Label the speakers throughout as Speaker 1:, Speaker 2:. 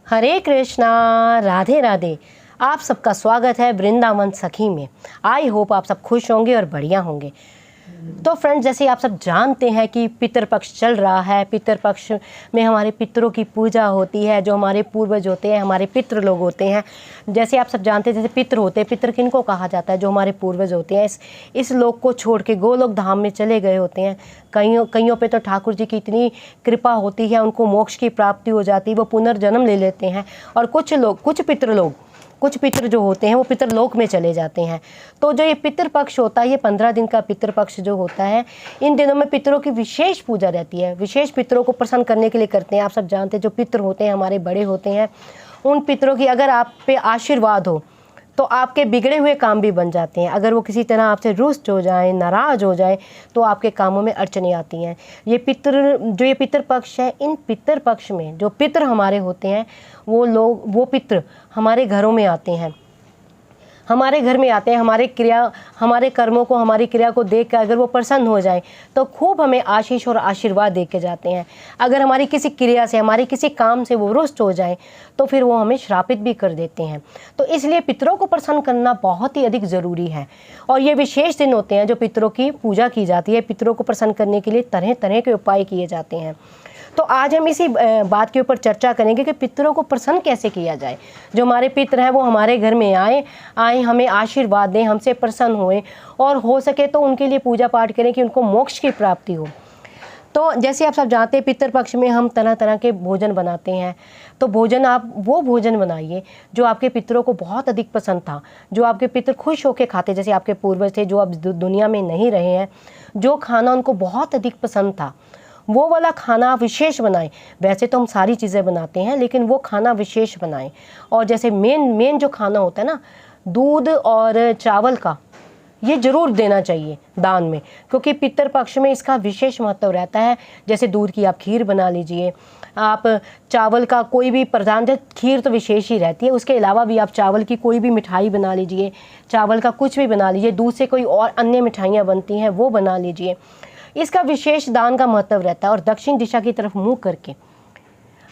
Speaker 1: हरे कृष्णा, राधे राधे। आप सबका स्वागत है वृंदावन सखी में। आई होप आप सब खुश होंगे और बढ़िया होंगे। तो फ्रेंड्स, जैसे आप सब जानते हैं कि पितृपक्ष चल रहा है। पितृपक्ष में हमारे पितरों की पूजा होती है। जो हमारे पूर्वज होते हैं, हमारे पितृ लोग होते हैं। जैसे आप सब जानते हैं, जैसे पितृ होते हैं, पितृ किनको कहा जाता है? जो हमारे पूर्वज होते हैं, इस लोक को छोड़ के गोलोक धाम में चले गए होते हैं। कईयों पे तो ठाकुर जी की इतनी कृपा होती है, उनको मोक्ष की प्राप्ति हो जाती है, वो पुनर्जन्म ले लेते हैं। और कुछ पितृ जो होते हैं वो पितृलोक में चले जाते हैं। तो जो ये पितृपक्ष होता है, ये 15 दिन का पितृपक्ष जो होता है, इन दिनों में पितरों की विशेष पूजा रहती है। विशेष पितरों को प्रसन्न करने के लिए करते हैं। आप सब जानते हैं, जो पितृ होते हैं, हमारे बड़े होते हैं, उन पितरों की अगर आप पे आशीर्वाद हो तो आपके बिगड़े हुए काम भी बन जाते हैं। अगर वो किसी तरह आपसे रुष्ट हो जाए, नाराज़ हो जाए, तो आपके कामों में अड़चनें आती हैं। ये पितृ पक्ष है, इन पितृ पक्ष में जो पितृ हमारे होते हैं, वो पितृ हमारे घरों में आते हैं। हमारे कर्मों को, हमारी क्रिया को देख कर अगर वो प्रसन्न हो जाए तो खूब हमें आशीष और आशीर्वाद दे के जाते हैं। अगर हमारी किसी क्रिया से, हमारे किसी काम से वो रुष्ट हो जाए तो फिर वो हमें श्रापित भी कर देते हैं। तो इसलिए पितरों को प्रसन्न करना बहुत ही अधिक ज़रूरी है। और ये विशेष दिन होते हैं जो पितरों की पूजा की जाती है। पितरों को प्रसन्न करने के लिए तरह तरह के उपाय किए जाते हैं। तो आज हम इसी बात के ऊपर चर्चा करेंगे कि पितरों को प्रसन्न कैसे किया जाए। जो हमारे पितर हैं वो हमारे घर में आए, हमें आशीर्वाद दें, हमसे प्रसन्न होएं, और हो सके तो उनके लिए पूजा पाठ करें कि उनको मोक्ष की प्राप्ति हो। तो जैसे आप सब जानते हैं, पितृपक्ष में हम तरह तरह के भोजन बनाते हैं। तो आप वो भोजन बनाइए जो आपके पितरों को बहुत अधिक पसंद था, जो आपके पितर खुश होकर खाते। जैसे आपके पूर्वज थे जो अब दुनिया में नहीं रहे हैं, जो खाना उनको बहुत अधिक पसंद था, वो वाला खाना विशेष बनाएं। वैसे तो हम सारी चीज़ें बनाते हैं, लेकिन वो खाना विशेष बनाएं। और जैसे मेन जो खाना होता है ना, दूध और चावल का, ये ज़रूर देना चाहिए दान में, क्योंकि पितृपक्ष में इसका विशेष महत्व रहता है। जैसे दूध की आप खीर बना लीजिए, आप चावल का कोई भी प्रधान, खीर तो विशेष ही रहती है, उसके अलावा भी आप चावल की कोई भी मिठाई बना लीजिए, चावल का कुछ भी बना लीजिए, दूध से कोई और अन्य मिठाइयाँ बनती हैं वो बना लीजिए। इसका विशेष दान का महत्व रहता है। और दक्षिण दिशा की तरफ मुँह करके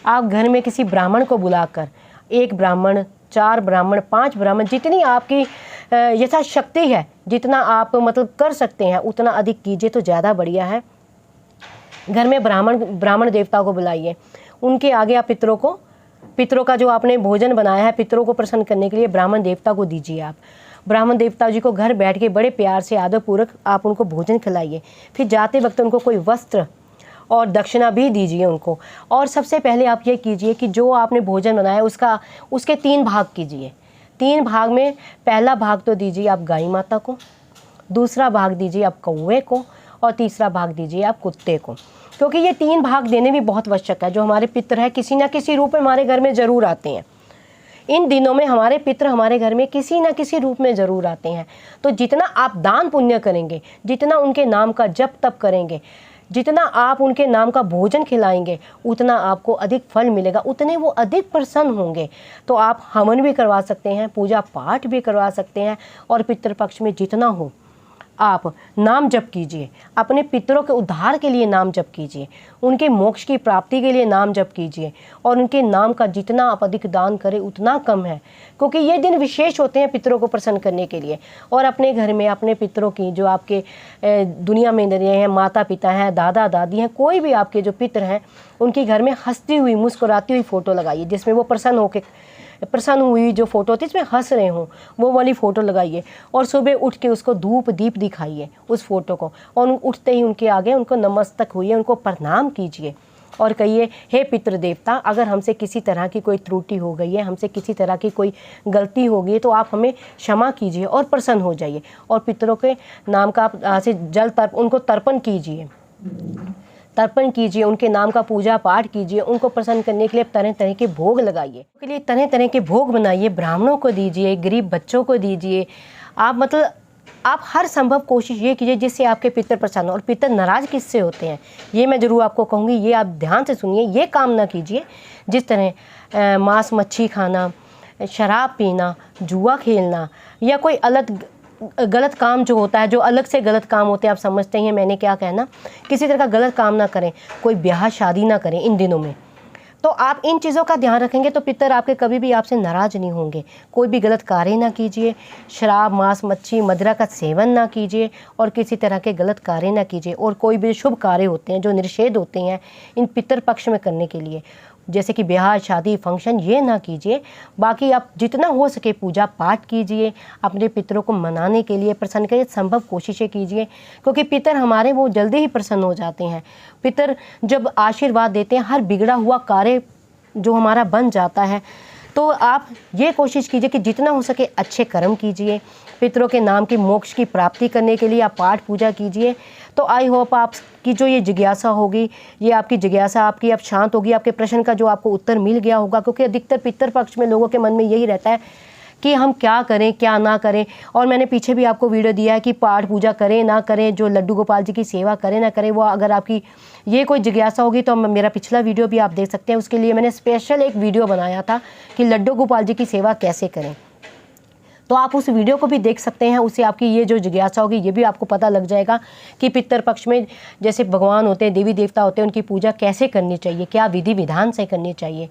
Speaker 1: आप घर में किसी ब्राह्मण को बुलाकर, 1 ब्राह्मण, 4 ब्राह्मण, 5 ब्राह्मण, जितनी आपकी यथाशक्ति है, जितना आप मतलब कर सकते हैं उतना अधिक कीजिए तो ज़्यादा बढ़िया है। घर में ब्राह्मण देवता को बुलाइए, उनके आगे आप पितरों का जो आपने भोजन बनाया है, पितरों को प्रसन्न करने के लिए ब्राह्मण देवता को दीजिए। आप ब्राह्मण देवता जी को घर बैठ के बड़े प्यार से आदरपूर्वक आप उनको भोजन खिलाइए। फिर जाते वक्त उनको कोई वस्त्र और दक्षिणा भी दीजिए उनको। और सबसे पहले आप ये कीजिए कि जो आपने भोजन बनाया उसके 3 भाग कीजिए। 3 भाग में पहला भाग तो दीजिए आप गाय माता को, दूसरा भाग दीजिए आप कौवे को, और तीसरा भाग दीजिए आप कुत्ते को। क्योंकि ये 3 भाग देने भी बहुत आवश्यक है। जो हमारे पितर हैं किसी न किसी रूप में हमारे घर में ज़रूर आते हैं। इन दिनों में हमारे पितर हमारे घर में किसी न किसी रूप में ज़रूर आते हैं। तो जितना आप दान पुण्य करेंगे, जितना उनके नाम का जप तप करेंगे, जितना आप उनके नाम का भोजन खिलाएंगे, उतना आपको अधिक फल मिलेगा, उतने वो अधिक प्रसन्न होंगे। तो आप हवन भी करवा सकते हैं, पूजा पाठ भी करवा सकते हैं। और पितृपक्ष में जितना हो आप नाम जप कीजिए, अपने पितरों के उद्धार के लिए नाम जप कीजिए, उनके मोक्ष की प्राप्ति के लिए नाम जप कीजिए। और उनके नाम का जितना आप अधिक दान करें उतना कम है, क्योंकि ये दिन विशेष होते हैं पितरों को प्रसन्न करने के लिए। और अपने घर में अपने पितरों की, जो आपके दुनिया में रहे हैं, माता पिता हैं, दादा दादी हैं, कोई भी आपके जो पितर हैं, उनके घर में हंसती हुई मुस्कुराती हुई फ़ोटो लगाइए, जिसमें वो प्रसन्न हुई जो फ़ोटो होती है, इसमें हंस रहे हों, वो वाली फ़ोटो लगाइए। और सुबह उठ के उसको धूप दीप दिखाइए उस फ़ोटो को, और उठते ही उनके आगे उनको नमस्तक हुई, उनको प्रणाम कीजिए और कहिए, हे पितृ देवता, अगर हमसे किसी तरह की कोई त्रुटि हो गई है, हमसे किसी तरह की कोई गलती हो गई है, तो आप हमें क्षमा कीजिए और प्रसन्न हो जाइए। और पितरों के नाम का आप से उनको तर्पण कीजिए, उनके नाम का पूजा पाठ कीजिए। उनको प्रसन्न करने के लिए तरह तरह के भोग लगाइए, उसके लिए तरह तरह के भोग बनाइए, ब्राह्मणों को दीजिए, गरीब बच्चों को दीजिए। आप हर संभव कोशिश ये कीजिए जिससे आपके पितर प्रसन्न हो। और पितर नाराज़ किससे होते हैं ये मैं ज़रूर आपको कहूँगी, ये आप ध्यान से सुनिए। ये काम ना कीजिए जिस तरह मांस मच्छी खाना, शराब पीना, जुआ खेलना, या कोई गलत काम जो होता है, जो अलग से गलत काम होते हैं। आप समझते हैं मैंने क्या कहना, किसी तरह का गलत काम ना करें, कोई ब्याह शादी ना करें इन दिनों में। तो आप इन चीज़ों का ध्यान रखेंगे तो पितर आपके कभी भी आपसे नाराज़ नहीं होंगे। कोई भी गलत कार्य ना कीजिए, शराब, मांस, मच्छी, मदिरा का सेवन ना कीजिए और किसी तरह के गलत कार्य ना कीजिए। और कोई भी शुभ कार्य होते हैं जो निषेध होते हैं इन पितर पक्ष में करने के लिए, जैसे कि ब्याह, शादी, फंक्शन, ये ना कीजिए। बाकी आप जितना हो सके पूजा पाठ कीजिए, अपने पितरों को मनाने के लिए, प्रसन्न के लिए संभव कोशिशें कीजिए, क्योंकि पितर हमारे वो जल्दी ही प्रसन्न हो जाते हैं। पितर जब आशीर्वाद देते हैं, हर बिगड़ा हुआ कार्य जो हमारा बन जाता है। तो आप ये कोशिश कीजिए कि जितना हो सके अच्छे कर्म कीजिए। पितरों के नाम की मोक्ष की प्राप्ति करने के लिए आप पाठ पूजा कीजिए। तो आई होप आपकी जो ये जिज्ञासा होगी, ये आपकी जिज्ञासा आपकी अब शांत होगी, आपके प्रश्न का जो आपको उत्तर मिल गया होगा। क्योंकि अधिकतर पितर पक्ष में लोगों के मन में यही रहता है कि हम क्या करें क्या ना करें। और मैंने पीछे भी आपको वीडियो दिया है कि पाठ पूजा करें ना करें, जो लड्डू गोपाल जी की सेवा करें ना करें। वो अगर आपकी ये कोई जिज्ञासा होगी तो मेरा पिछला वीडियो भी आप देख सकते हैं। उसके लिए मैंने स्पेशल एक वीडियो बनाया था कि लड्डू गोपाल जी की सेवा कैसे करें, तो आप उस वीडियो को भी देख सकते हैं। उससे आपकी ये जो जिज्ञासा होगी ये भी आपको पता लग जाएगा कि पितर पक्ष में जैसे भगवान होते हैं, देवी देवता होते हैं, उनकी पूजा कैसे करनी चाहिए, क्या विधि विधान से करनी चाहिए।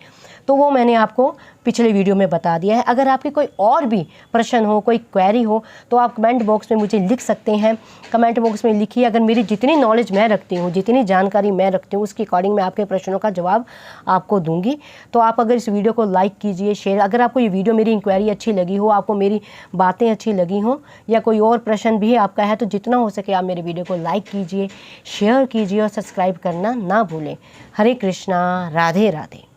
Speaker 1: तो वो मैंने आपको पिछले वीडियो में बता दिया है। अगर आपके कोई और भी प्रश्न हो, कोई क्वेरी हो, तो आप कमेंट बॉक्स में मुझे लिख सकते हैं। कमेंट बॉक्स में लिखिए। अगर मेरी जितनी नॉलेज मैं रखती हूँ, जितनी जानकारी मैं रखती हूँ, उसके अकॉर्डिंग मैं आपके प्रश्नों का जवाब आपको दूंगी। तो आप अगर इस वीडियो को लाइक कीजिए, शेयर। अगर आपको ये वीडियो, मेरी इंक्वायरी अच्छी लगी हो, आपको मेरी बातें अच्छी लगी हों, या कोई और प्रश्न भी आपका है, तो जितना हो सके आप मेरे वीडियो को लाइक कीजिए, शेयर कीजिए और सब्सक्राइब करना ना भूलें। हरे कृष्णा, राधे राधे।